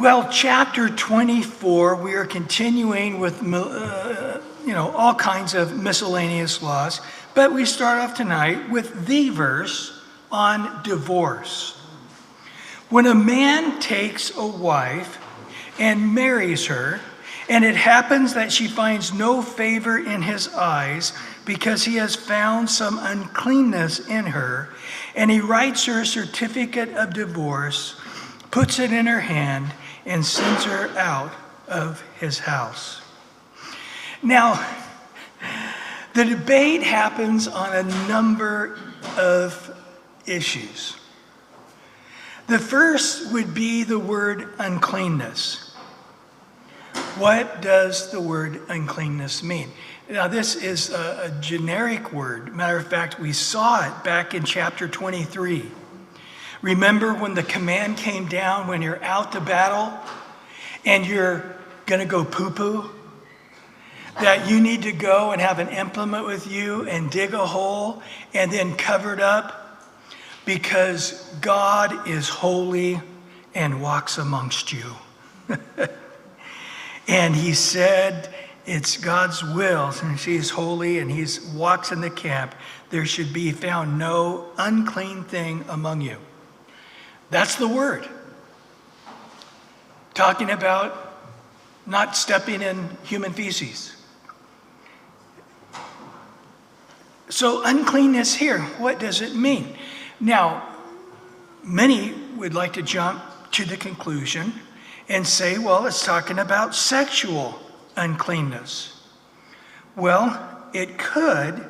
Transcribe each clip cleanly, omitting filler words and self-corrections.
Well, chapter 24, we are continuing with, all kinds of miscellaneous laws, but we start off tonight with the verse on divorce. When a man takes a wife and marries her, and it happens that she finds no favor in his eyes because he has found some uncleanness in her, and he writes her a certificate of divorce, puts it in her hand, and sends her out of his house. Now, the debate happens on a number of issues. The first would be the word uncleanness. What does the word uncleanness mean? Now, this is a generic word. Matter of fact, we saw it back in chapter 23. Remember when the command came down when you're out to battle and you're going to go poo-poo? That you need to go and have an implement with you and dig a hole and then cover it up because God is holy and walks amongst you. And he said it's God's will, since he's holy and he walks in the camp, there should be found no unclean thing among you. That's the word. Talking about not stepping in human feces. So uncleanness here, what does it mean? Now, many would like to jump to the conclusion and say, well, it's talking about sexual uncleanness. Well, it could,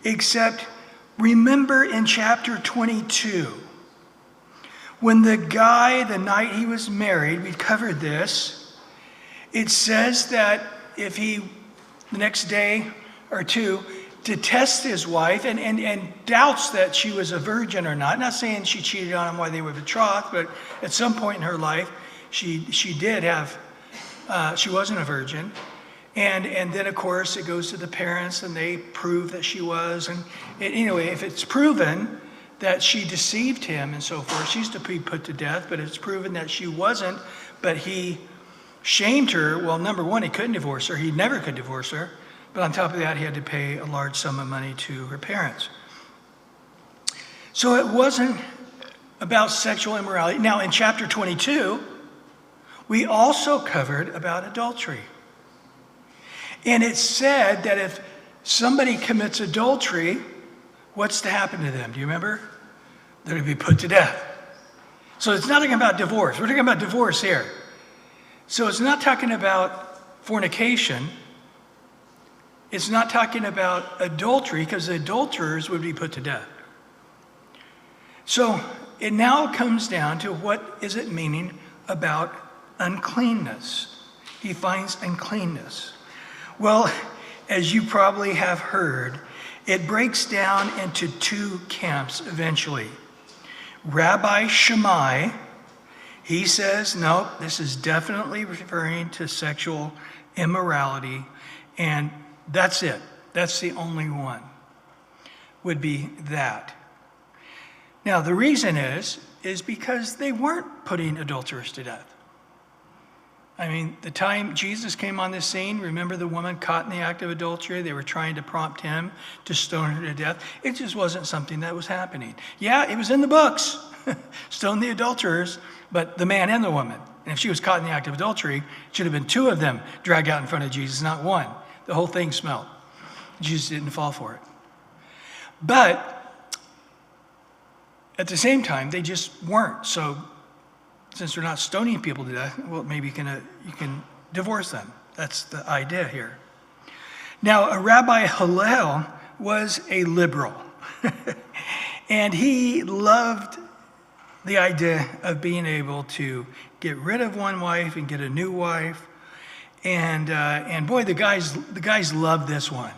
except remember in chapter 22, when the guy, the night he was married, we covered this, it says that if he, the next day or two, detests his wife and doubts that she was a virgin or not saying she cheated on him while they were betrothed, but at some point in her life, she did have, she wasn't a virgin. And then, of course, it goes to the parents, and they prove that she was. And anyway, if it's proven that she deceived him and so forth, she's to be put to death, but it's proven that she wasn't, but he shamed her. Well, number one, he couldn't divorce her. He never could divorce her. But on top of that, he had to pay a large sum of money to her parents. So it wasn't about sexual immorality. Now, in chapter 22, we also covered about adultery. And it said that if somebody commits adultery, what's to happen to them? Do you remember? They're to be put to death. So it's not talking about divorce. We're talking about divorce here. So it's not talking about fornication. It's not talking about adultery, because the adulterers would be put to death. So it now comes down to what is it meaning about uncleanness. He finds uncleanness. Well, as you probably have heard, it breaks down into two camps eventually. Rabbi Shammai, he says, no, this is definitely referring to sexual immorality, and that's it. That's the only one, would be that. Now, the reason is because they weren't putting adulterers to death. I mean, the time Jesus came on the scene, remember the woman caught in the act of adultery? They were trying to prompt him to stone her to death. It just wasn't something that was happening. Yeah, it was in the books, stone the adulterers, but the man and the woman. And if she was caught in the act of adultery, it should have been two of them dragged out in front of Jesus, not one. The whole thing smelled. Jesus didn't fall for it. But at the same time, they just weren't. So since they're not stoning people to death, well, maybe you can divorce them. That's the idea here. Now, Rabbi Hillel was a liberal, and he loved the idea of being able to get rid of one wife and get a new wife. And boy, the guys loved this one.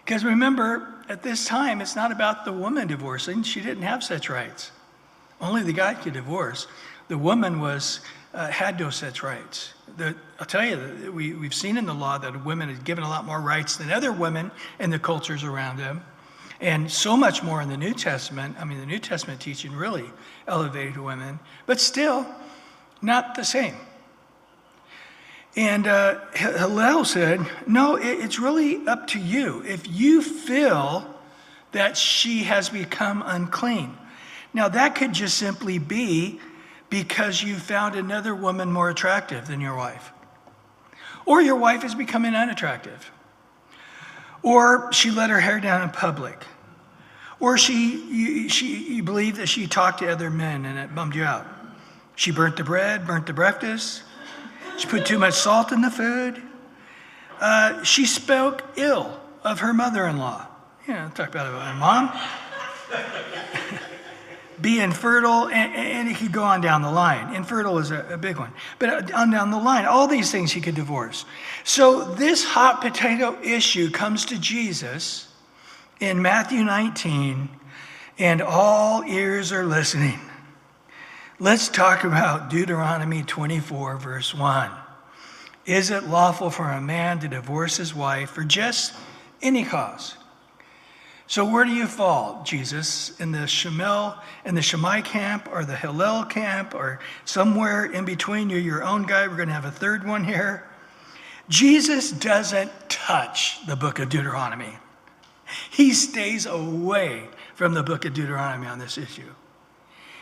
Because remember, at this time, it's not about the woman divorcing. She didn't have such rights. Only the guy could divorce. The woman had no such rights. I'll tell you, we've seen in the law that women are given a lot more rights than other women in the cultures around them. And so much more in the New Testament. I mean, the New Testament teaching really elevated women. But still, not the same. And Hillel said, no, it's really up to you. If you feel that she has become unclean. Now that could just simply be because you found another woman more attractive than your wife. Or your wife is becoming unattractive. Or she let her hair down in public. Or you believe that she talked to other men and it bummed you out. She burnt the bread, burnt the breakfast. She put too much salt in the food. She spoke ill of her mother-in-law. Talk about her mom. Be infertile, and it could go on down the line. Infertile is a big one. But on down the line, all these things he could divorce. So this hot potato issue comes to Jesus in Matthew 19, and all ears are listening. Let's talk about Deuteronomy 24, verse 1. Is it lawful for a man to divorce his wife for just any cause? So where do you fall, Jesus? In the Shammai camp, or the Hillel camp, or somewhere in between? You're your own guy. We're going to have a third one here. Jesus doesn't touch the book of Deuteronomy. He stays away from the book of Deuteronomy on this issue.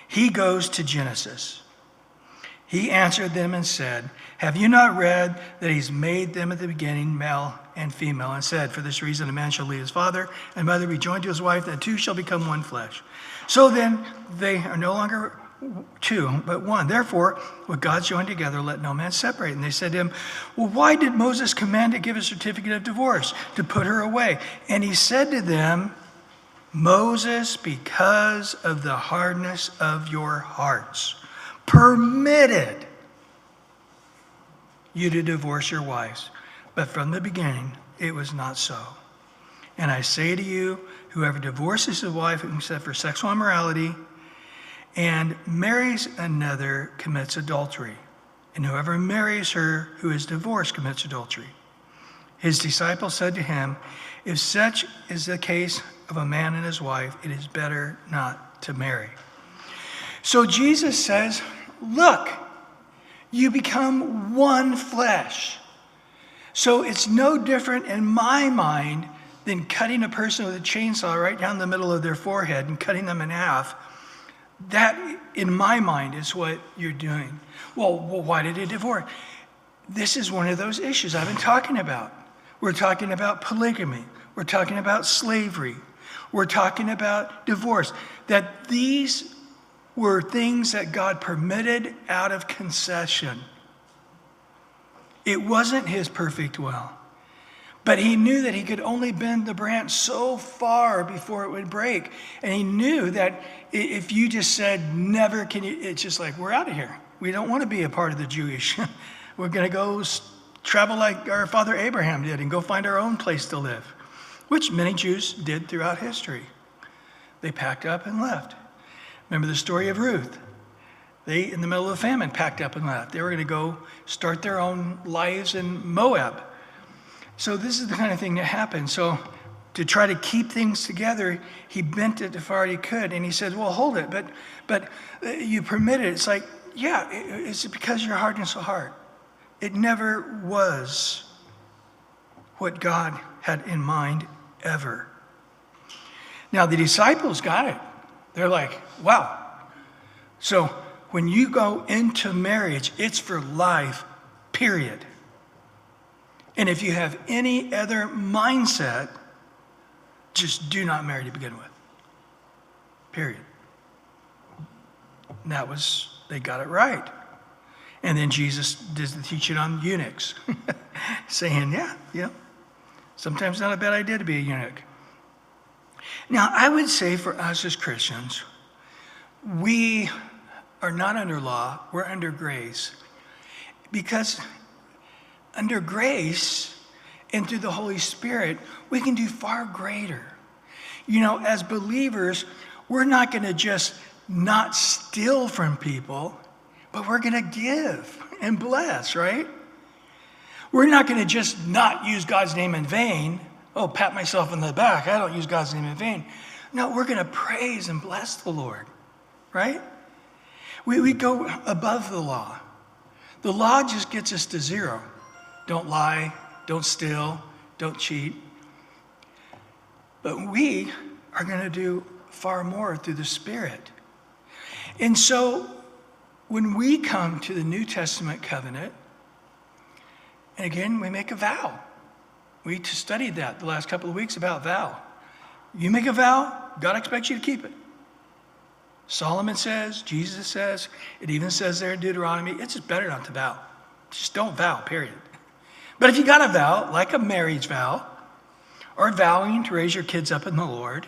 He goes to Genesis. He answered them and said, have you not read that he's made them at the beginning, male and female, and said, for this reason a man shall leave his father and mother, be joined to his wife, and the two shall become one flesh. So then they are no longer two, but one. Therefore, what God's joined together, let no man separate. And they said to him, well, why did Moses command to give a certificate of divorce, to put her away? And he said to them, Moses, because of the hardness of your hearts, permitted you to divorce your wives. But from the beginning, it was not so. And I say to you, whoever divorces his wife except for sexual immorality and marries another commits adultery. And whoever marries her who is divorced commits adultery. His disciples said to him, if such is the case of a man and his wife, it is better not to marry. So Jesus says, look, you become one flesh. So it's no different in my mind than cutting a person with a chainsaw right down the middle of their forehead and cutting them in half. That, in my mind, is what you're doing. Well, why did he divorce? This is one of those issues I've been talking about. We're talking about polygamy. We're talking about slavery. We're talking about divorce. That these were things that God permitted out of concession. It wasn't his perfect will. But he knew that he could only bend the branch so far before it would break. And he knew that if you just said, never can you, it's just like, we're out of here. We don't want to be a part of the Jewish. We're going to go travel like our father Abraham did and go find our own place to live, which many Jews did throughout history. They packed up and left. Remember the story of Ruth. They, in the middle of the famine, packed up and left. They were going to go start their own lives in Moab. So this is the kind of thing that happened. So to try to keep things together, he bent it as far as he could. And he said, well, hold it. But you permit it. It's like, yeah, it's because your hardness of heart. It never was what God had in mind ever. Now, the disciples got it. They're like, wow. So when you go into marriage, it's for life, period. And if you have any other mindset, just do not marry to begin with. Period. And that was, they got it right. And then Jesus did the teaching on eunuchs, saying, yeah, sometimes not a bad idea to be a eunuch. Now, I would say for us as Christians, we are not under law, we're under grace. Because under grace and through the Holy Spirit, we can do far greater. You know, as believers, we're not going to just not steal from people, but we're going to give and bless, right? We're not going to just not use God's name in vain. Oh, pat myself on the back. I don't use God's name in vain. No, we're going to praise and bless the Lord, right? We go above the law. The law just gets us to 0. Don't lie, don't steal, don't cheat. But we are going to do far more through the Spirit. And so when we come to the New Testament covenant, and again, we make a vow. We studied that the last couple of weeks about vow. You make a vow, God expects you to keep it. Solomon says, Jesus says, it even says there in Deuteronomy, it's just better not to vow. Just don't vow, period. But if you got a vow, like a marriage vow, or vowing to raise your kids up in the Lord,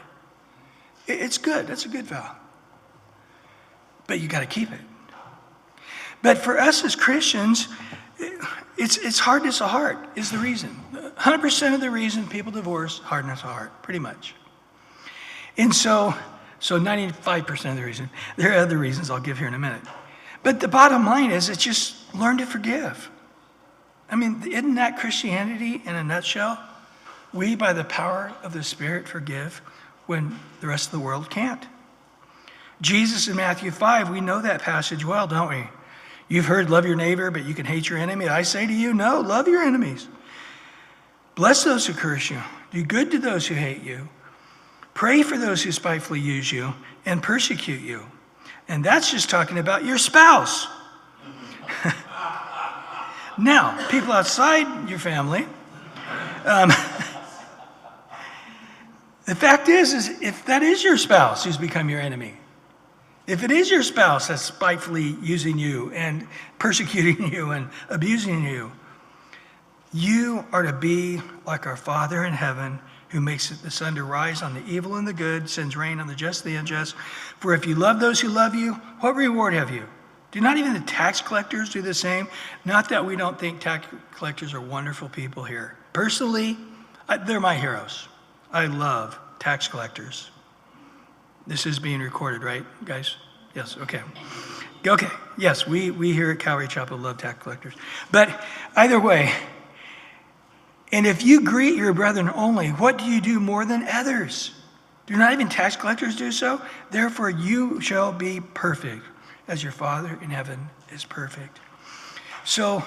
it's good. That's a good vow. But you got to keep it. But for us as Christians, it's hardness of heart is the reason. 100% of the reason people divorce, hardness of heart, pretty much. And so 95% of the reason. There are other reasons I'll give here in a minute. But the bottom line is, it's just learn to forgive. I mean, isn't that Christianity in a nutshell? We, by the power of the Spirit, forgive when the rest of the world can't. Jesus in Matthew 5, we know that passage well, don't we? You've heard, love your neighbor, but you can hate your enemy. I say to you, no, love your enemies. Bless those who curse you. Do good to those who hate you. Pray for those who spitefully use you and persecute you. And that's just talking about your spouse. Now, people outside your family, the fact is if that is your spouse who's become your enemy, if it is your spouse that's spitefully using you and persecuting you and abusing you, you are to be like our Father in heaven, who makes the sun to rise on the evil and the good, sends rain on the just and the unjust. For if you love those who love you, what reward have you? Do not even the tax collectors do the same? Not that we don't think tax collectors are wonderful people here. Personally, they're my heroes. I love tax collectors. This is being recorded, right, guys? Yes, okay. Okay, yes, we here at Calvary Chapel love tax collectors. But either way, and if you greet your brethren only, what do you do more than others? Do not even tax collectors do so? Therefore you shall be perfect, as your Father in heaven is perfect. So,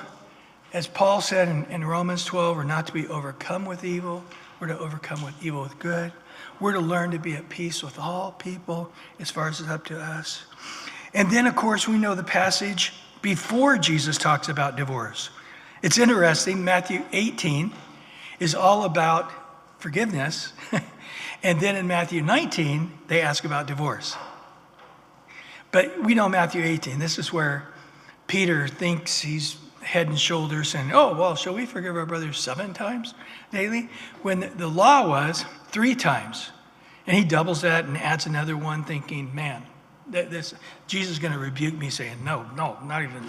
as Paul said in Romans 12, we're not to be overcome with evil. We're to overcome with evil with good. We're to learn to be at peace with all people as far as it's up to us. And then, of course, we know the passage before Jesus talks about divorce. It's interesting, Matthew 18 is all about forgiveness. And then in Matthew 19, they ask about divorce. But we know Matthew 18, this is where Peter thinks he's head and shoulders and, oh, well, shall we forgive our brothers 7 times daily? When the law was 3 times. And he doubles that and adds another one thinking, man, Jesus is going to rebuke me saying, no, not even,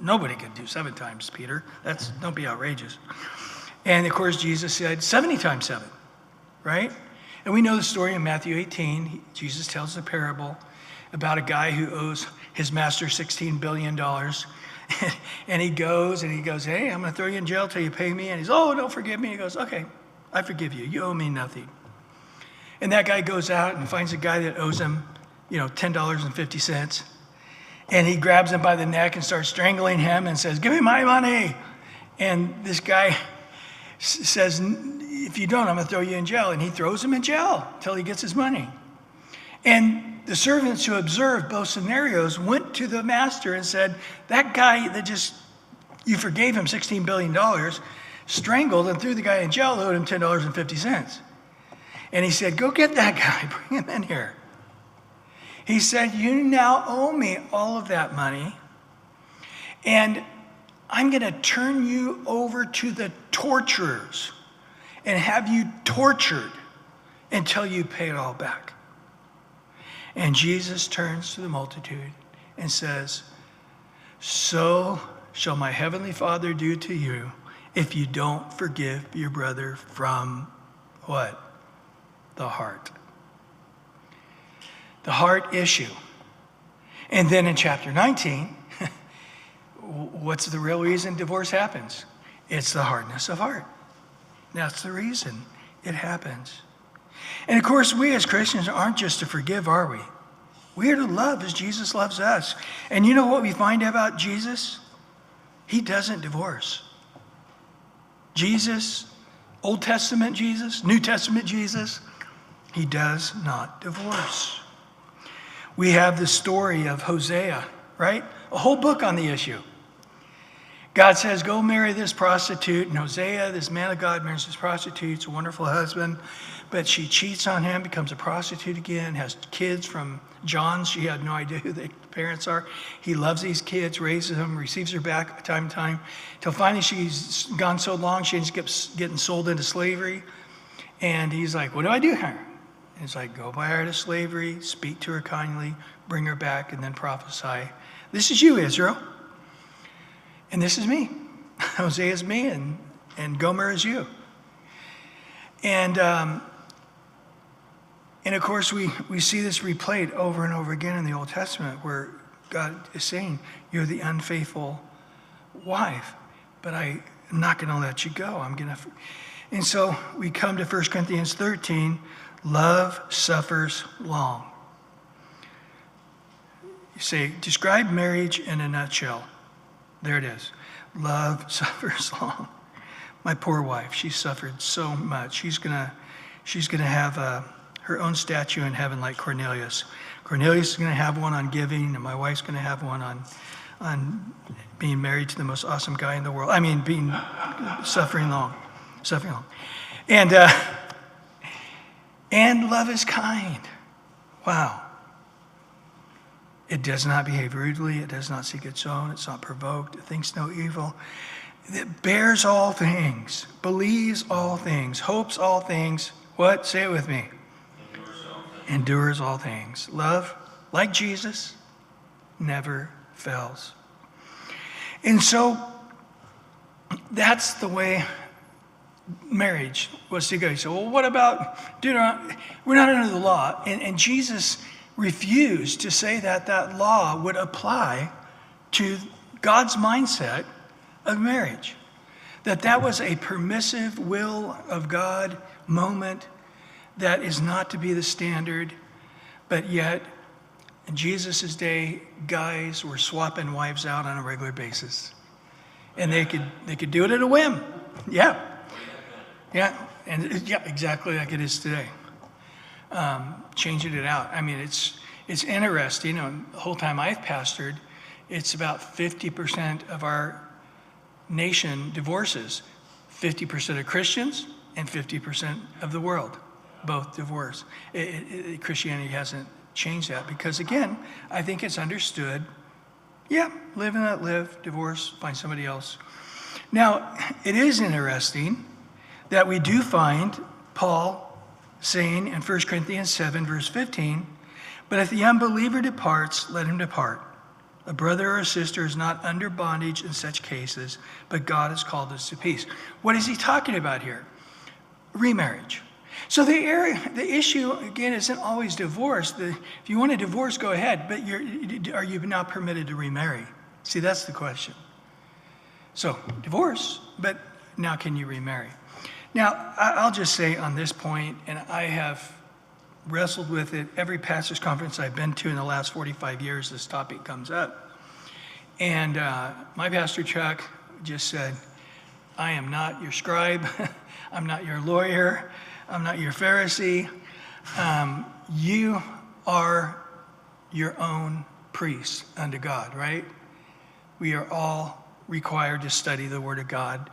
nobody could do 7 times, Peter. Don't be outrageous. And of course, Jesus said 70 times 7, right? And we know the story in Matthew 18. Jesus tells the parable about a guy who owes his master $16 billion. And he goes, hey, I'm going to throw you in jail till you pay me. And he's, oh, don't forgive me. He goes, okay, I forgive you. You owe me nothing. And that guy goes out and finds a guy that owes him, $10.50. And he grabs him by the neck and starts strangling him and says, give me my money. And this guy says, if you don't, I'm going to throw you in jail. And he throws him in jail till he gets his money. And the servants who observed both scenarios went to the master and said, that guy that you forgave him $16 billion, strangled and threw the guy in jail, owed him $10.50. And he said, go get that guy, bring him in here. He said, you now owe me all of that money, and I'm going to turn you over to the torturers and have you tortured until you pay it all back. And Jesus turns to the multitude and says, so shall my heavenly Father do to you if you don't forgive your brother from what? The heart. The heart issue. And then in chapter 19, what's the real reason divorce happens? It's the hardness of heart. That's the reason it happens. And of course, we as Christians aren't just to forgive, are we? We are to love as Jesus loves us. And you know what we find about Jesus? He doesn't divorce. Jesus, Old Testament Jesus, New Testament Jesus, he does not divorce. We have the story of Hosea, right? A whole book on the issue. God says, go marry this prostitute. And Hosea, this man of God, marries this prostitute. It's a wonderful husband. But she cheats on him, becomes a prostitute again, has kids from John. She had no idea who the parents are. He loves these kids, raises them, receives her back time to time. Till finally she's gone so long, she ends up getting sold into slavery. And he's like, what do I do here? And he's like, go buy her to slavery, speak to her kindly, bring her back, and then prophesy. This is you, Israel. And this is me. Hosea is me, and Gomer is you. And of course, we see this replayed over and over again in the Old Testament, where God is saying, you're the unfaithful wife, but I'm not going to let you go. And so we come to 1 Corinthians 13, love suffers long. You say, describe marriage in a nutshell. There it is. Love suffers long. My poor wife, she suffered so much. She's gonna have her own statue in heaven like Cornelius. Cornelius is gonna have one on giving, and my wife's gonna have one on being married to the most awesome guy in the world. I mean, suffering long. And love is kind. Wow. It does not behave rudely. It does not seek its own. It's not provoked. It thinks no evil. It bears all things, believes all things, hopes all things. What? Say it with me. Endures all things. Love, like Jesus, never fails. And so that's the way marriage was to go. You say, well, what about Deuteronomy? We're not under the law. And Jesus refused to say that that law would apply to God's mindset of marriage. That was a permissive will of God moment that is not to be the standard, but yet in Jesus' day, guys were swapping wives out on a regular basis. And they could do it at a whim. Yeah. And exactly like it is today. Changing it out. I mean, it's interesting. The whole time I've pastored, it's about 50% of our nation divorces. 50% of Christians and 50% of the world both divorce. Christianity hasn't changed that because, again, I think it's understood. Yeah, live and let live, divorce, find somebody else. Now, it is interesting that we do find Paul saying in 1 Corinthians 7, verse 15, but if the unbeliever departs, let him depart. A brother or a sister is not under bondage in such cases, but God has called us to peace. What is he talking about here? Remarriage. So the issue, again, isn't always divorce. If you want to divorce, go ahead, but are you not permitted to remarry? See, that's the question. So, divorce, but now can you remarry? Now, I'll just say on this point, and I have wrestled with it, every pastor's conference I've been to in the last 45 years, this topic comes up. And my pastor, Chuck, just said, I am not your scribe. I'm not your lawyer. I'm not your Pharisee. You are your own priest unto God, right? We are all required to study the Word of God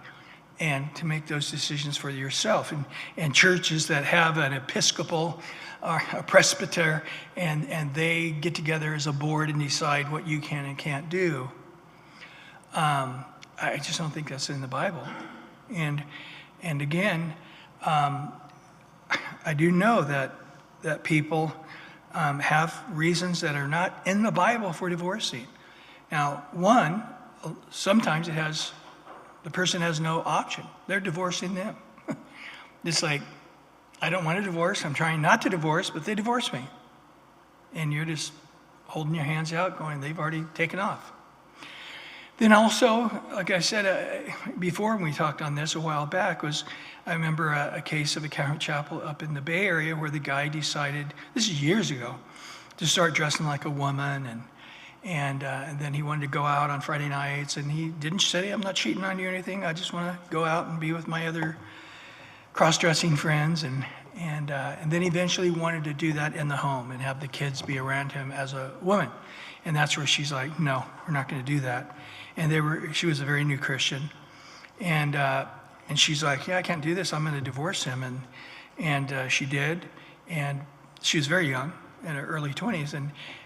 and to make those decisions for yourself. And churches that have an Episcopal or a presbyter and they get together as a board and decide what you can and can't do, I just don't think that's in the Bible. And again, I do know that people have reasons that are not in the Bible for divorcing. Now, one, sometimes the person has no option. They're divorcing them. It's like, I don't want to divorce. I'm trying not to divorce, but they divorce me. And you're just holding your hands out going, they've already taken off. Then also, like I said before when we talked on this a while back, I remember a case of a Calvary chapel up in the Bay Area where the guy decided, this is years ago, to start dressing like a woman And then he wanted to go out on Friday nights, and he didn't say, I'm not cheating on you or anything. I just want to go out and be with my other cross-dressing friends. And then eventually wanted to do that in the home and have the kids be around him as a woman. And that's where she's like, no, we're not going to do that. And she was a very new Christian. And she's like, yeah, I can't do this. I'm going to divorce him. And she did. And she was very young, in her early 20s.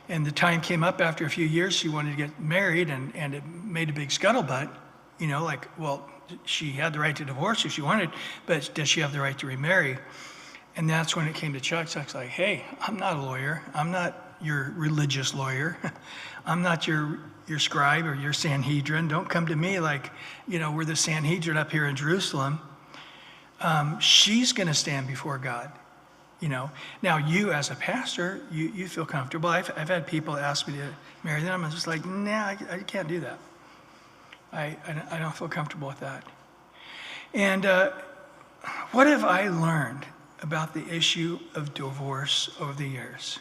And the time came up after a few years, she wanted to get married, and it made a big scuttlebutt, like, well, she had the right to divorce if she wanted, but does she have the right to remarry? And that's when it came to Chuck. Chuck's like, hey, I'm not a lawyer. I'm not your religious lawyer. I'm not your scribe or your Sanhedrin. Don't come to me like, we're the Sanhedrin up here in Jerusalem. She's going to stand before God. Now you as a pastor, you feel comfortable. I've had people ask me to marry them. I'm just like, nah, I can't do that. I don't feel comfortable with that. And what have I learned about the issue of divorce over the years?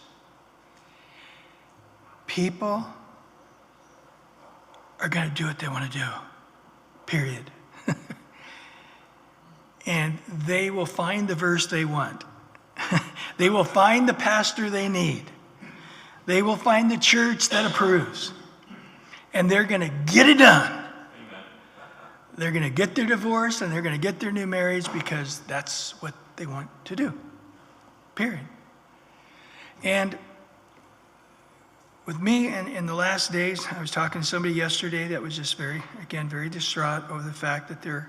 People are going to do what they want to do, period. And they will find the verse they want. They will find the pastor they need. They will find the church that approves. And they're going to get it done. Amen. They're going to get their divorce and they're going to get their new marriage because that's what they want to do. Period. And with me in the last days, I was talking to somebody yesterday that was just very distraught over the fact that their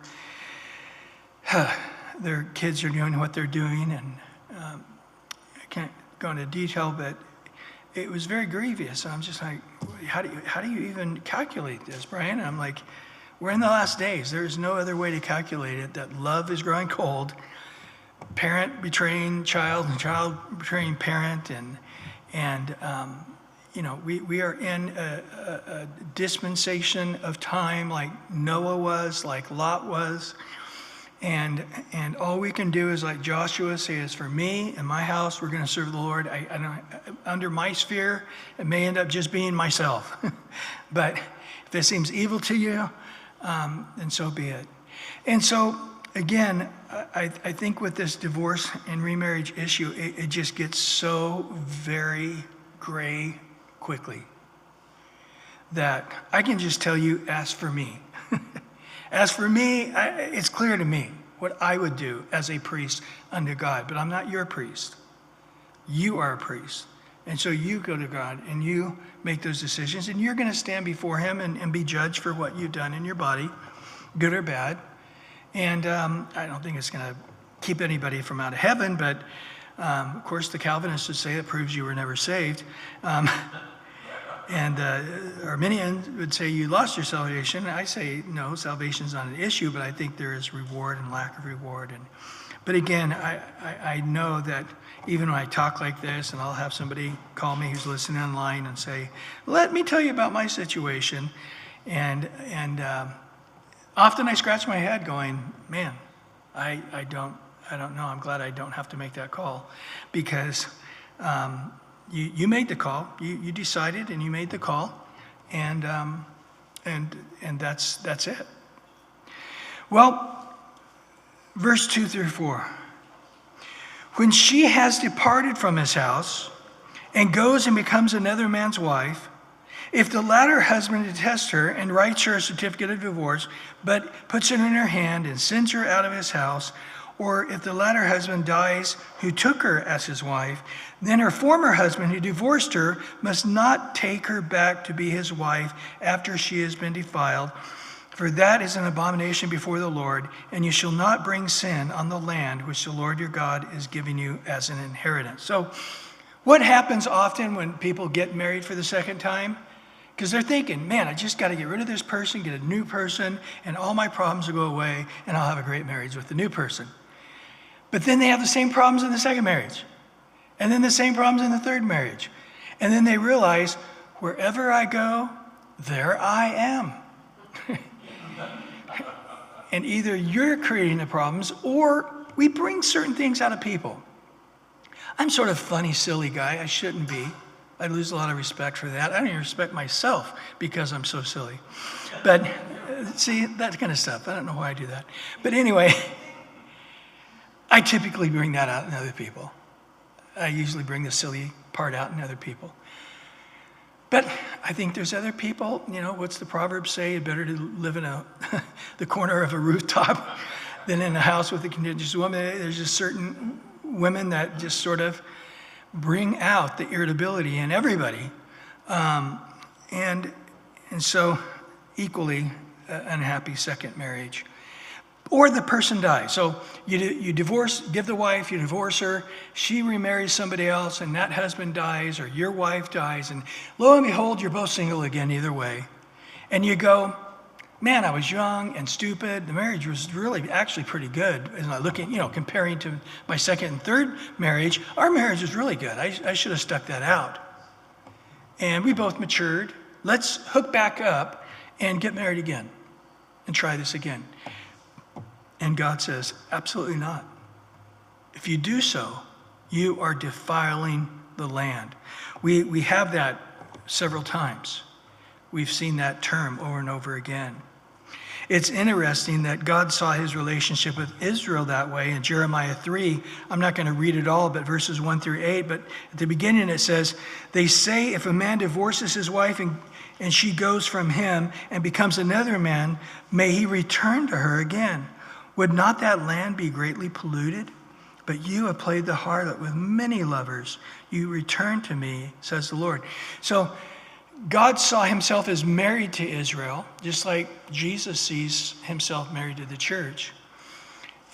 kids are doing what they're doing, and I can't go into detail, but it was very grievous. I'm just like, how do you even calculate this, Bryan? And I'm like, we're in the last days. There's no other way to calculate it, that love is growing cold, parent betraying child and child betraying parent, and we are in a dispensation of time like Noah was, like Lot was. And all we can do is, like Joshua say, is for me and my house, we're going to serve the Lord. I don't, under my sphere, it may end up just being myself. But if it seems evil to you, then so be it. And so, again, I think with this divorce and remarriage issue, it just gets so very gray quickly that I can just tell you, as for me. As for me, it's clear to me what I would do as a priest unto God, but I'm not your priest. You are a priest. And so you go to God and you make those decisions, and you're going to stand before him and be judged for what you've done in your body, good or bad. And I don't think it's going to keep anybody from out of heaven, but of course the Calvinists would say it proves you were never saved. And Arminians would say you lost your salvation. I say no, salvation is not an issue, but I think there is reward and lack of reward. But again, I know that even when I talk like this, and I'll have somebody call me who's listening online and say, let me tell you about my situation. And often I scratch my head going, man, I don't know. I'm glad I don't have to make that call, because you made the call. You decided and you made the call, and that's it. Well, verse 2 through 4. When she has departed from his house and goes and becomes another man's wife, if the latter husband detests her and writes her a certificate of divorce, but puts it in her hand and sends her out of his house, or if the latter husband dies who took her as his wife, then her former husband who divorced her must not take her back to be his wife after she has been defiled, for that is an abomination before the Lord, and you shall not bring sin on the land which the Lord your God is giving you as an inheritance. So what happens often when people get married for the second time? Because they're thinking, man, I just got to get rid of this person, get a new person, and all my problems will go away, and I'll have a great marriage with the new person. But then they have the same problems in the second marriage, and then the same problems in the third marriage. And then they realize, wherever I go, there I am. And either you're creating the problems, or we bring certain things out of people. I'm sort of funny, silly guy. I shouldn't be. I lose a lot of respect for that. I don't even respect myself because I'm so silly. But see, that kind of stuff. I don't know why I do that. But anyway, I typically bring that out in other people. I usually bring the silly part out in other people. But I think there's other people, what's the proverb say? Better to live in the corner of a rooftop than in a house with a contentious woman. There's just certain women that just sort of bring out the irritability in everybody. And so equally unhappy second marriage. Or the person dies. So you give the wife, you divorce her, she remarries somebody else, and that husband dies, or your wife dies, and lo and behold, you're both single again either way. And you go, man, I was young and stupid. The marriage was really actually pretty good. And I looking, comparing to my second and third marriage, our marriage was really good. I should have stuck that out. And we both matured. Let's hook back up and get married again and try this again. And God says, absolutely not. If you do so, you are defiling the land. We have that several times. We've seen that term over and over again. It's interesting that God saw his relationship with Israel that way in Jeremiah 3. I'm not going to read it all, but verses 1 through 8. But at the beginning it says, they say if a man divorces his wife and she goes from him and becomes another man, may he return to her again. Would not that land be greatly polluted? But you have played the harlot with many lovers. You return to me, says the Lord. So God saw himself as married to Israel, just like Jesus sees himself married to the church.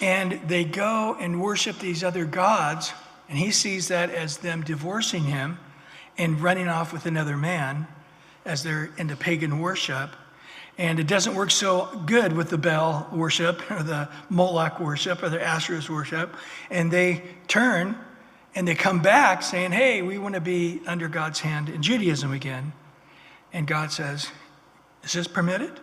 And they go and worship these other gods, and he sees that as them divorcing him and running off with another man as they're into pagan worship. And it doesn't work so good with the Baal worship or the Moloch worship or the Asherah's worship. And they turn and they come back saying, hey, we want to be under God's hand in Judaism again. And God says, is this permitted?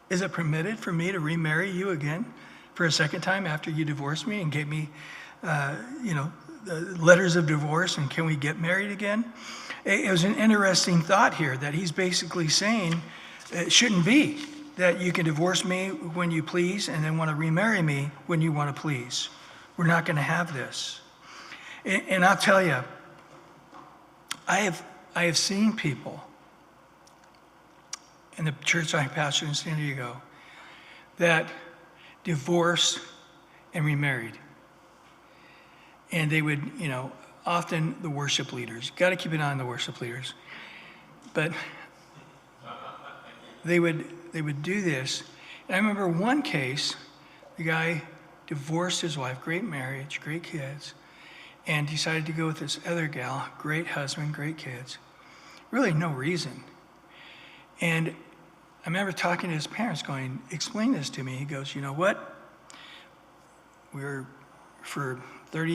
Is it permitted for me to remarry you again for a second time after you divorced me and gave me, the letters of divorce, and can we get married again? It was an interesting thought here that he's basically saying, it shouldn't be that you can divorce me when you please and then want to remarry me when you want to please. We're not going to have this. And I'll tell you, I have seen people in the church I pastored in San Diego that divorced and remarried. And they would, often the worship leaders, got to keep an eye on the worship leaders, but they would do this. And I remember one case, the guy divorced his wife, great marriage, great kids, and decided to go with this other gal, great husband, great kids. Really no reason. And I remember talking to his parents going, explain this to me. He goes, you know what? For 40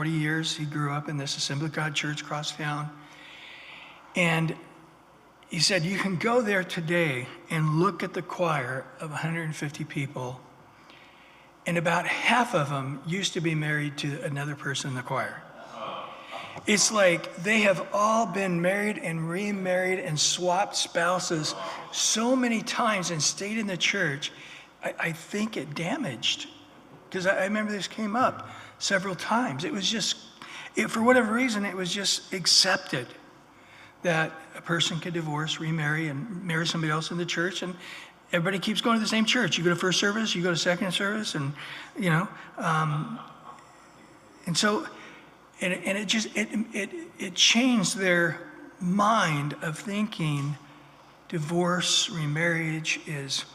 years, he grew up in this Assembly of God church across town. And he said, you can go there today and look at the choir of 150 people, and about half of them used to be married to another person in the choir. It's like they have all been married and remarried and swapped spouses so many times and stayed in the church. I think it damaged, because I remember this came up several times. It was just, for whatever reason, it was just accepted that a person could divorce, remarry, and marry somebody else in the church, and everybody keeps going to the same church. You go to first service, you go to second service, and and so, and it just it changed their mind of thinking divorce, remarriage is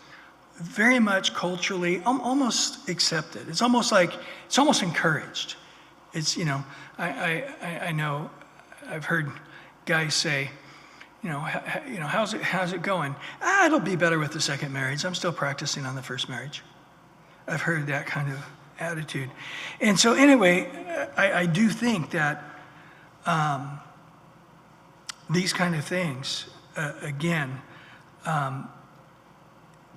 very much culturally almost accepted. It's almost encouraged. It's I know I've heard guys say, how's it going? It'll be better with the second marriage. I'm still practicing on the first marriage. I've heard that kind of attitude. And so anyway, I do think that these kind of things,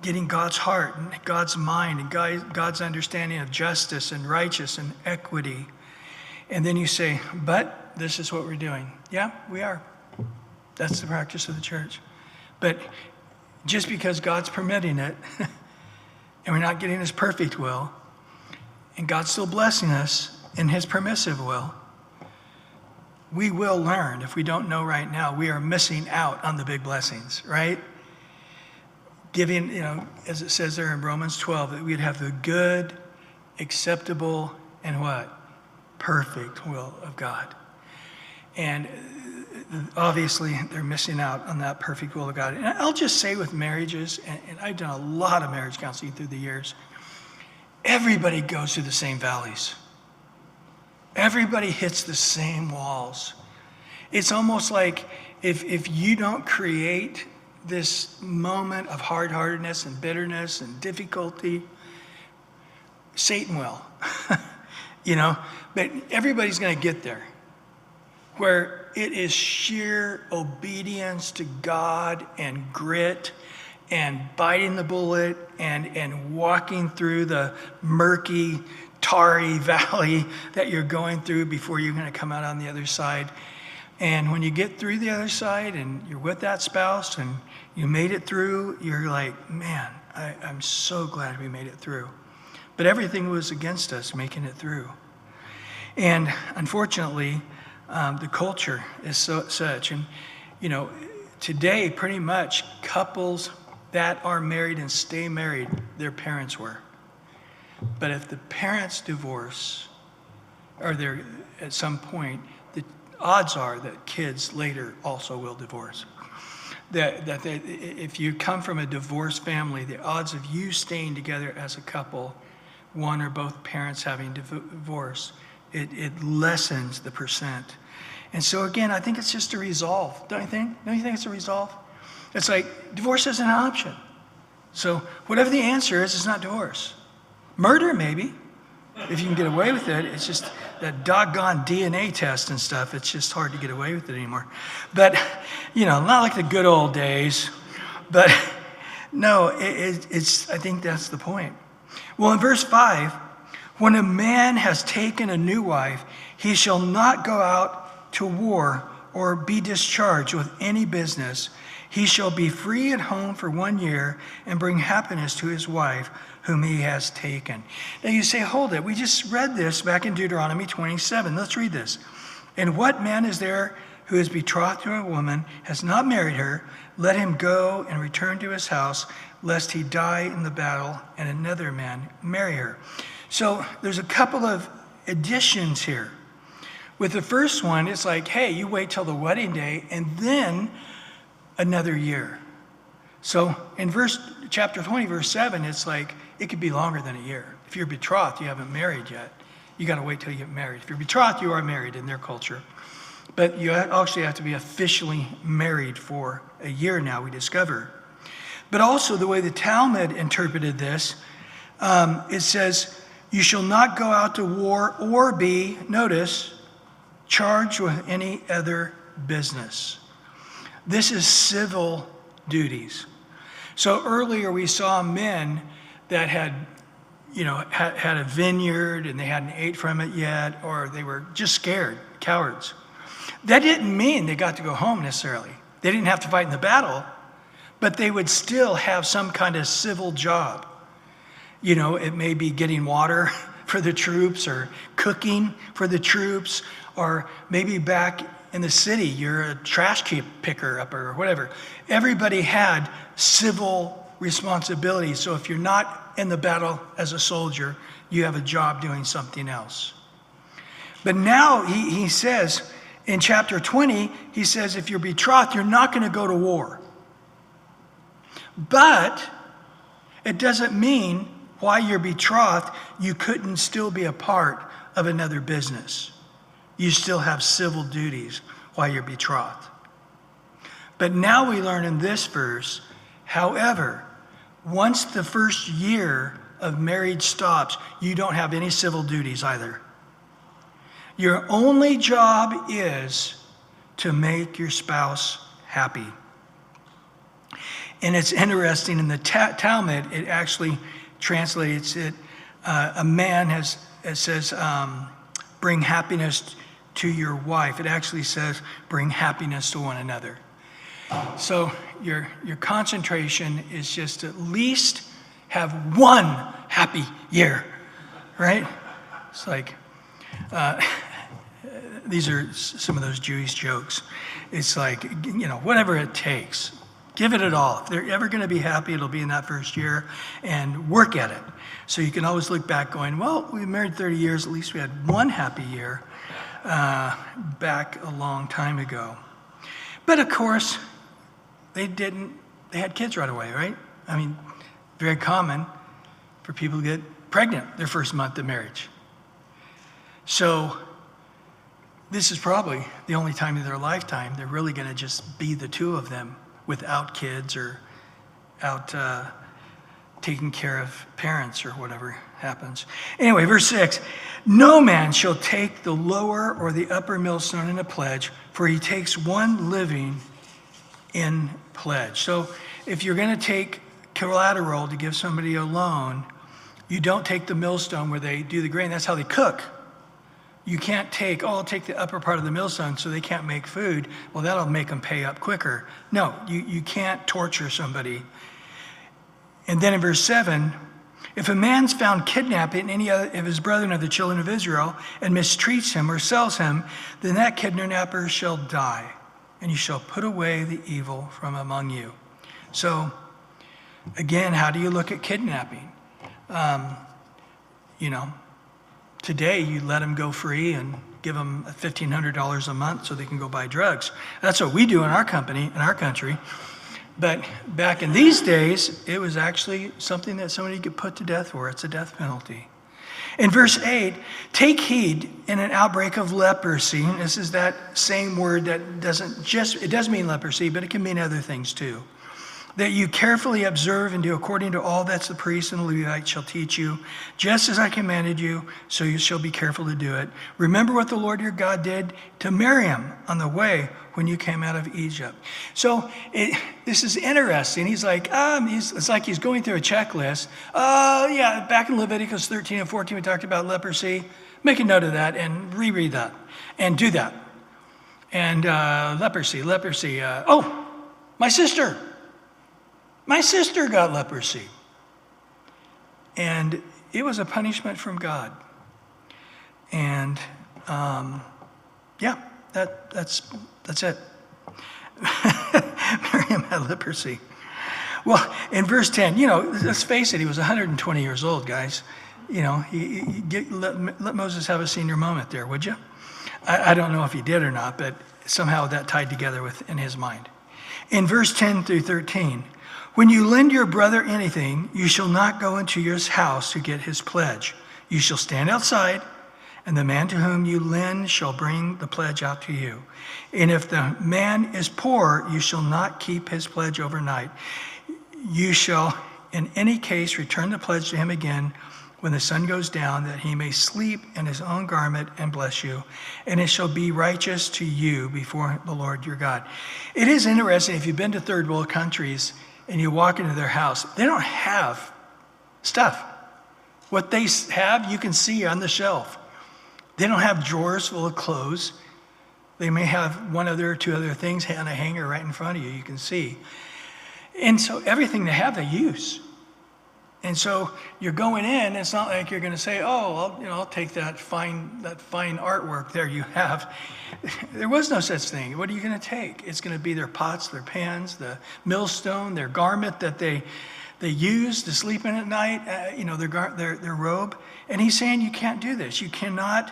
getting God's heart and God's mind and God's understanding of justice and righteousness and equity. And then you say, but this is what we're doing. Yeah, we are. That's the practice of the church. But just because God's permitting it, and we're not getting his perfect will, and God's still blessing us in his permissive will, we will learn. If we don't know right now, we are missing out on the big blessings, right? Giving, as it says there in Romans 12, that we'd have the good, acceptable, and what? Perfect will of God. And obviously, they're missing out on that perfect will of God. And I'll just say with marriages, and I've done a lot of marriage counseling through the years, everybody goes through the same valleys. Everybody hits the same walls. It's almost like if you don't create this moment of hard-heartedness and bitterness and difficulty, Satan will, but everybody's going to get there, where it is sheer obedience to God and grit and biting the bullet and walking through the murky, tarry valley that you're going through before you're going to come out on the other side. And when you get through the other side and you're with that spouse and you made it through, you're like, man, I'm so glad we made it through. But everything was against us making it through. And unfortunately, the culture is such. And, today pretty much couples that are married and stay married, their parents were. But if the parents divorce, or they're at some point, the odds are that kids later also will divorce. If you come from a divorced family, the odds of you staying together as a couple, one or both parents having divorce, it lessens the percent. And so again, I think it's just a resolve, don't you think? Don't you think it's a resolve? It's like divorce isn't an option. So whatever the answer is, it's not divorce. Murder, maybe, if you can get away with it. It's just that doggone DNA test and stuff. It's just hard to get away with it anymore. But, not like the good old days. But no, it's. I think that's the point. Well, in verse 5, when a man has taken a new wife, he shall not go out to war or be discharged with any business. He shall be free at home for 1 year and bring happiness to his wife, whom he has taken. Now you say, hold it. We just read this back in Deuteronomy 27. Let's read this. And what man is there who is betrothed to a woman, has not married her? Let him go and return to his house, lest he die in the battle and another man marry her. So there's a couple of additions here. With the first one, it's like, hey, you wait till the wedding day and then another year. So in chapter 20, verse 7, it's like, it could be longer than a year. If you're betrothed, you haven't married yet. You got to wait till you get married. If you're betrothed, you are married in their culture. But you actually have to be officially married for a year now, we discover. But also the way the Talmud interpreted this, it says, you shall not go out to war or be, notice, charged with any other business. This is civil duties. So earlier we saw men that had a vineyard and they hadn't ate from it yet, or they were just scared, cowards. That didn't mean they got to go home necessarily. They didn't have to fight in the battle, but they would still have some kind of civil job. It may be getting water for the troops or cooking for the troops, or maybe back in the city, you're a trash picker up or whatever. Everybody had civil responsibilities. So if you're not in the battle as a soldier, you have a job doing something else. But now he says, in chapter 20, he says, if you're betrothed, you're not going to go to war. But it doesn't mean while you're betrothed, you couldn't still be a part of another business. You still have civil duties while you're betrothed. But now we learn in this verse, however, once the first year of marriage stops, you don't have any civil duties either. Your only job is to make your spouse happy. And it's interesting, in the Talmud, it actually translates it, a man it says, bring happiness to your wife. It actually says, bring happiness to one another. So your concentration is just at least have one happy year, right? It's like, these are some of those Jewish jokes. It's like, whatever it takes, give it all. If they're ever going to be happy, it'll be in that first year, and work at it. So you can always look back going, well, we were married 30 years, at least we had one happy year back a long time ago. But of course, they had kids right away, right? I mean, very common for people to get pregnant their first month of marriage. So this is probably the only time in their lifetime they're really going to just be the two of them without kids or out taking care of parents or whatever happens. Anyway, verse 6, no man shall take the lower or the upper millstone in a pledge, for he takes one living in pledge. So if you're going to take collateral to give somebody a loan, you don't take the millstone where they do the grain. That's how they cook. You can't take, I'll take the upper part of the millstone so they can't make food. Well, that'll make them pay up quicker. No, you can't torture somebody. And then in verse 7, if a man's found kidnapping any of his brethren of the children of Israel and mistreats him or sells him, then that kidnapper shall die, and you shall put away the evil from among you. So, again, how do you look at kidnapping? Today, you let them go free and give them $1,500 a month so they can go buy drugs. That's what we do in our company, in our country. But back in these days, it was actually something that somebody could put to death for. It's a death penalty. In verse 8, take heed in an outbreak of leprosy. This is that same word that it does mean leprosy, but it can mean other things too. That you carefully observe and do according to all that the priest and the Levite shall teach you, just as I commanded you, so you shall be careful to do it. Remember what the Lord your God did to Miriam on the way when you came out of Egypt. So this is interesting. He's like, it's like he's going through a checklist. Back in Leviticus 13 and 14, we talked about leprosy. Make a note of that and reread that and do that. And leprosy. My sister got leprosy. And it was a punishment from God. And that's it. Miriam had leprosy. Well, in verse 10, let's face it, he was 120 years old, guys. Let Moses have a senior moment there, would you? I don't know if he did or not, but somehow that tied together in his mind. In verse 10 through 13, when you lend your brother anything, you shall not go into his house to get his pledge. You shall stand outside, and the man to whom you lend shall bring the pledge out to you. And if the man is poor, you shall not keep his pledge overnight. You shall, in any case, return the pledge to him again when the sun goes down, that he may sleep in his own garment and bless you. And it shall be righteous to you before the Lord your God. It is interesting, if you've been to third world countries and you walk into their house, they don't have stuff. What they have, you can see on the shelf. They don't have drawers full of clothes. They may have one other or two other things on a hanger right in front of you, you can see. And so everything they have, they use. And so you're going in, it's not like you're going to say, I'll take that fine artwork there you have. There was no such thing. What are you going to take? It's going to be their pots, their pans, the millstone, their garment that they use to sleep in at night, their robe. And he's saying you can't do this. You cannot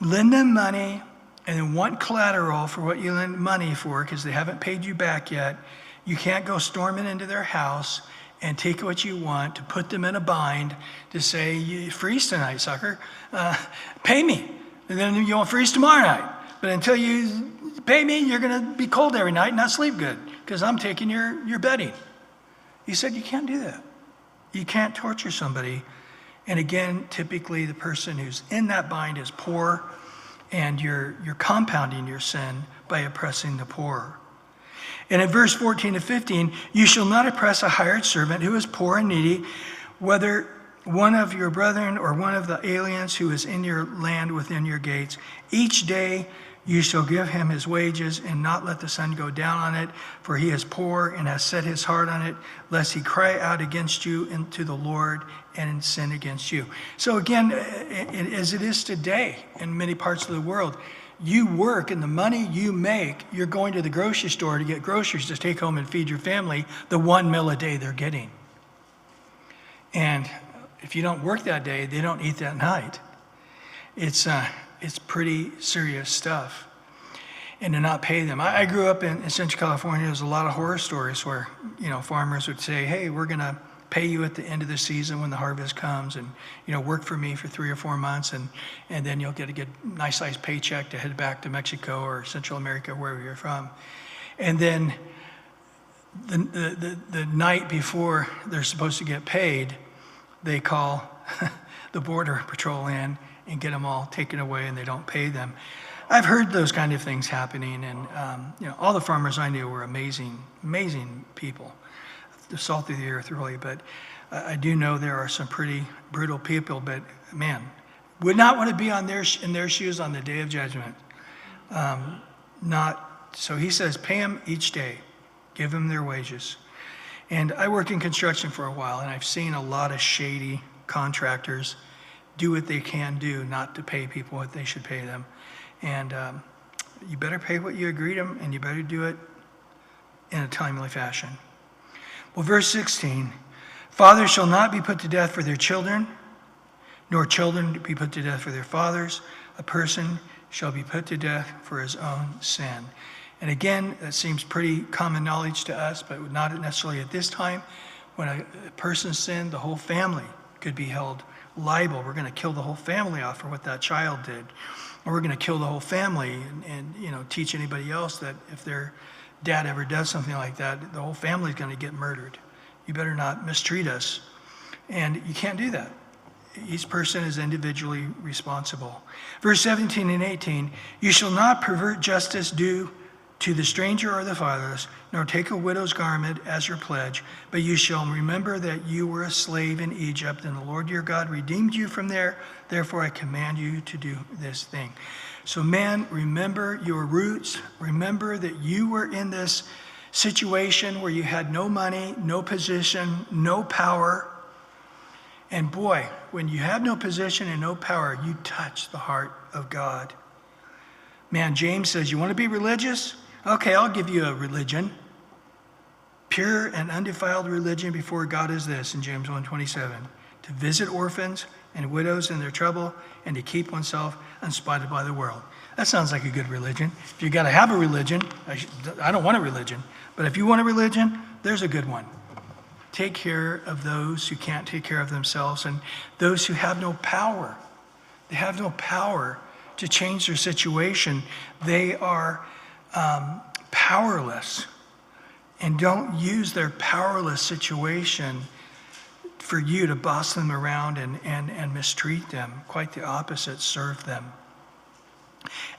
lend them money and then want collateral for what you lend money for because they haven't paid you back yet. You can't go storming into their house and take what you want, to put them in a bind, to say, you freeze tonight, sucker. Pay me. And then you won't freeze tomorrow night. But until you pay me, you're going to be cold every night and not sleep good because I'm taking your bedding. He said, you can't do that. You can't torture somebody. And again, typically the person who's in that bind is poor, and you're compounding your sin by oppressing the poor. And in verse 14 to 15, you shall not oppress a hired servant who is poor and needy, whether one of your brethren or one of the aliens who is in your land within your gates. Each day you shall give him his wages, and not let the sun go down on it, for he is poor and has set his heart on it, lest he cry out against you to the Lord and sin against you. So again, as it is today in many parts of the world, you work, and the money you make, you're going to the grocery store to get groceries to take home and feed your family the 1 meal a day they're getting. And if you don't work that day, they don't eat that night. It's pretty serious stuff. And to not pay them. I grew up in Central California. There's a lot of horror stories where, farmers would say, hey, we're going to pay you at the end of the season when the harvest comes, and, work for me for 3 or 4 months, and then you'll get a good, nice sized paycheck to head back to Mexico or Central America, wherever you're from. And then the night before they're supposed to get paid, they call the border patrol in and get them all taken away, and they don't pay them. I've heard those kind of things happening, and all the farmers I knew were amazing, amazing people. The salt of the earth, really. But I do know there are some pretty brutal people. But man, would not want to be in their shoes on the day of judgment. So he says, pay them each day, give them their wages. And I worked in construction for a while, and I've seen a lot of shady contractors do what they can do not to pay people what they should pay them. And you better pay what you agreed to, and you better do it in a timely fashion. Well, verse 16, fathers shall not be put to death for their children, nor children be put to death for their fathers. A person shall be put to death for his own sin. And again, that seems pretty common knowledge to us, but not necessarily at this time. When a person sinned, the whole family could be held liable. We're going to kill the whole family off for what that child did. Or we're going to kill the whole family and teach anybody else that if their dad ever does something like that, the whole family's going to get murdered. You better not mistreat us. And you can't do that. Each person is individually responsible. Verse 17 and 18, you shall not pervert justice due to the stranger or the fatherless, nor take a widow's garment as your pledge, but you shall remember that you were a slave in Egypt, and the Lord your God redeemed you from there. Therefore I command you to do this thing. So man, remember your roots. Remember that you were in this situation where you had no money, no position, no power. And boy, when you have no position and no power, you touch the heart of God. Man, James says, you want to be religious? Okay, I'll give you a religion. Pure and undefiled religion before God is this, in James 1:27, to visit orphans and widows in their trouble, and to keep oneself unspotted by the world. That sounds like a good religion. If you got to have a religion, I don't want a religion, but if you want a religion, there's a good one. Take care of those who can't take care of themselves, and those who have no power. They have no power to change their situation. They are powerless, and don't use their powerless situation for you to boss them around and mistreat them. Quite the opposite, serve them.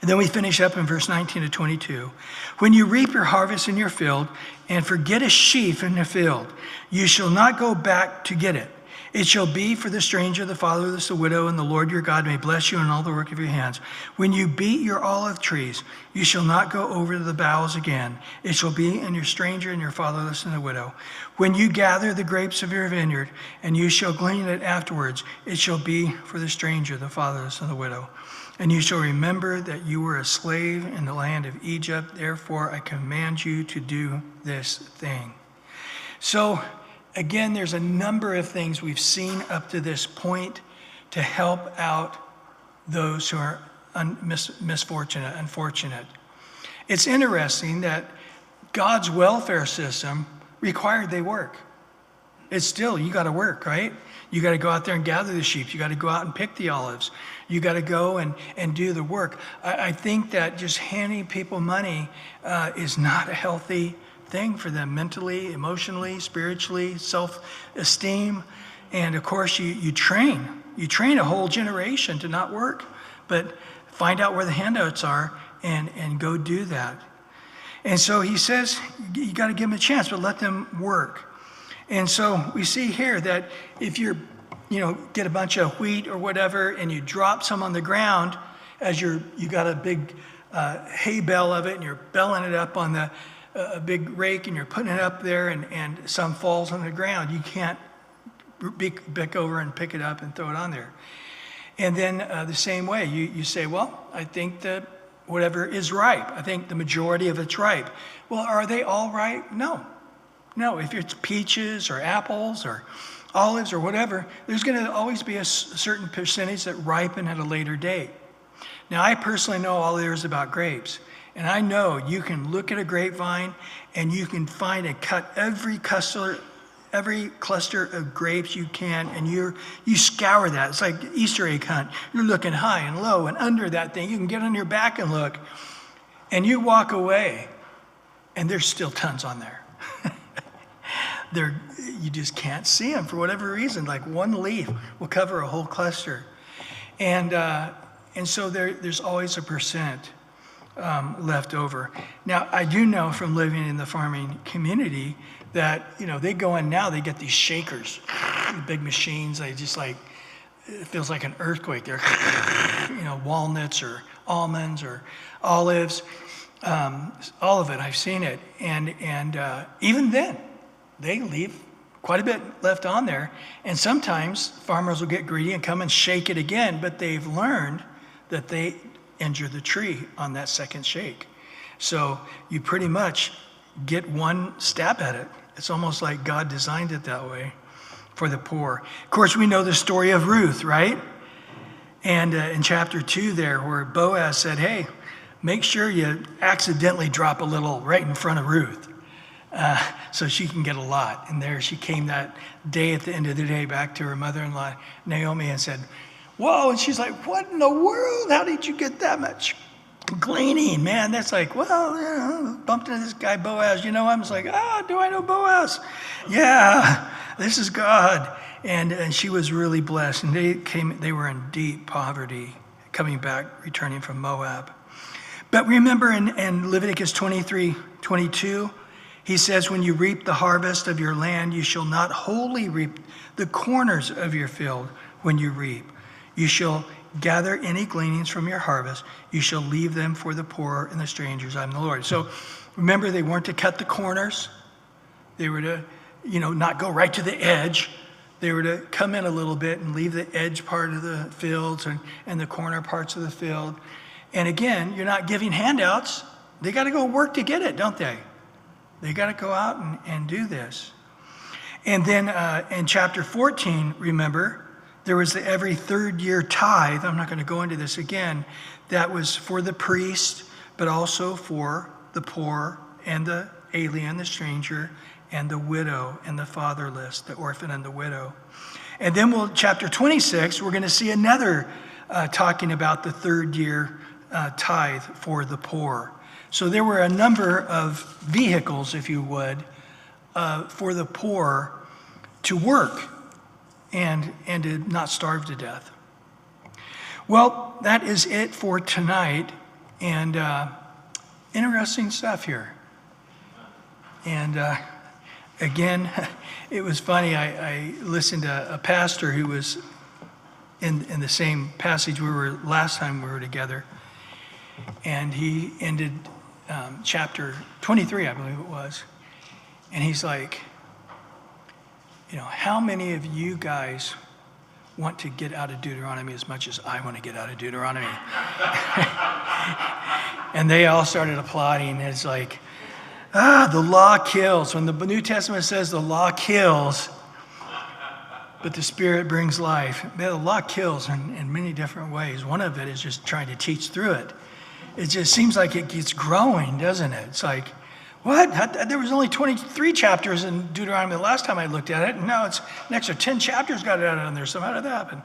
And then we finish up in verse 19 to 22. When you reap your harvest in your field and forget a sheaf in the field, you shall not go back to get it. It shall be for the stranger, the fatherless, the widow, and the Lord your God may bless you in all the work of your hands. When you beat your olive trees, you shall not go over the boughs again. It shall be in your stranger and your fatherless and the widow. When you gather the grapes of your vineyard, and you shall glean it afterwards, it shall be for the stranger, the fatherless, and the widow. And you shall remember that you were a slave in the land of Egypt. Therefore, I command you to do this thing. So, again, there's a number of things we've seen up to this point to help out those who are unfortunate. It's interesting that God's welfare system required they work. It's still, you got to work, right? You got to go out there and gather the sheep. You got to go out and pick the olives. You got to go and do the work. I think that just handing people money is not a healthy thing for them mentally, emotionally, spiritually, self-esteem. And of course, you train a whole generation to not work, but find out where the handouts are and go do that. And so he says, you got to give them a chance, but let them work. And so we see here that if you're get a bunch of wheat or whatever, and you drop some on the ground as you got a big hay bale of it, and you're belling it up on a big rake, and you're putting it up there, and some falls on the ground. You can't pick over and pick it up and throw it on there. And then the same way, you say, well, I think that whatever is ripe, I think the majority of it's ripe. Well, are they all ripe? No. If it's peaches or apples or olives or whatever, there's going to always be a certain percentage that ripen at a later date. Now, I personally know all there is about grapes. And I know you can look at a grapevine and you can find and cut every cluster of grapes you can, and you scour that. It's like Easter egg hunt. You're looking high and low and under that thing. You can get on your back and look, and you walk away, and there's still tons on there. You just can't see them for whatever reason. Like one leaf will cover a whole cluster, and so there's always a percent left over. Now, I do know from living in the farming community that, they go in now, they get these shakers, big machines. They just it feels like an earthquake. They're, walnuts or almonds or olives, all of it. I've seen it. And even then, they leave quite a bit left on there. And sometimes farmers will get greedy and come and shake it again, but they've learned that they injure the tree on that second shake. So you pretty much get one stab at it. It's almost like God designed it that way for the poor. Of course, we know the story of Ruth, right? And in chapter 2 there, where Boaz said, hey, make sure you accidentally drop a little right in front of Ruth so she can get a lot. And there she came that day at the end of the day back to her mother-in-law, Naomi, and said, whoa, and she's like, what in the world? How did you get that much gleaning? Man, that's like, well, bumped into this guy Boaz, I'm just like, do I know Boaz? Yeah, this is God. And she was really blessed. And they were in deep poverty, coming back, returning from Moab. But remember in Leviticus 23:22, he says, when you reap the harvest of your land, you shall not wholly reap the corners of your field when you reap. You shall gather any gleanings from your harvest. You shall leave them for the poor and the strangers. I'm the Lord. So remember, they weren't to cut the corners. They were to, not go right to the edge. They were to come in a little bit and leave the edge part of the fields and the corner parts of the field. And again, you're not giving handouts. They got to go work to get it, don't they? They got to go out and do this. And then in chapter 14, remember, there was the every third year tithe. I'm not going to go into this again. That was for the priest, but also for the poor and the alien, the stranger, and the widow and the fatherless, the orphan and the widow. And then chapter 26, we're going to see another talking about the third year tithe for the poor. So there were a number of vehicles, if you would, for the poor to work and to not starve to death. Well, that is it for tonight, and interesting stuff here. And again, it was funny, I listened to a pastor who was in the same passage we were last time we were together, and he ended chapter 23, I believe it was, and he's like, how many of you guys want to get out of Deuteronomy as much as I want to get out of Deuteronomy? And they all started applauding. It's like, the law kills. When the New Testament says the law kills, but the Spirit brings life. The law kills in many different ways. One of it is just trying to teach through it. It just seems like it keeps growing, doesn't it? It's like, what? There was only 23 chapters in Deuteronomy the last time I looked at it, and now it's an extra 10 chapters got added on there. So how did that happen?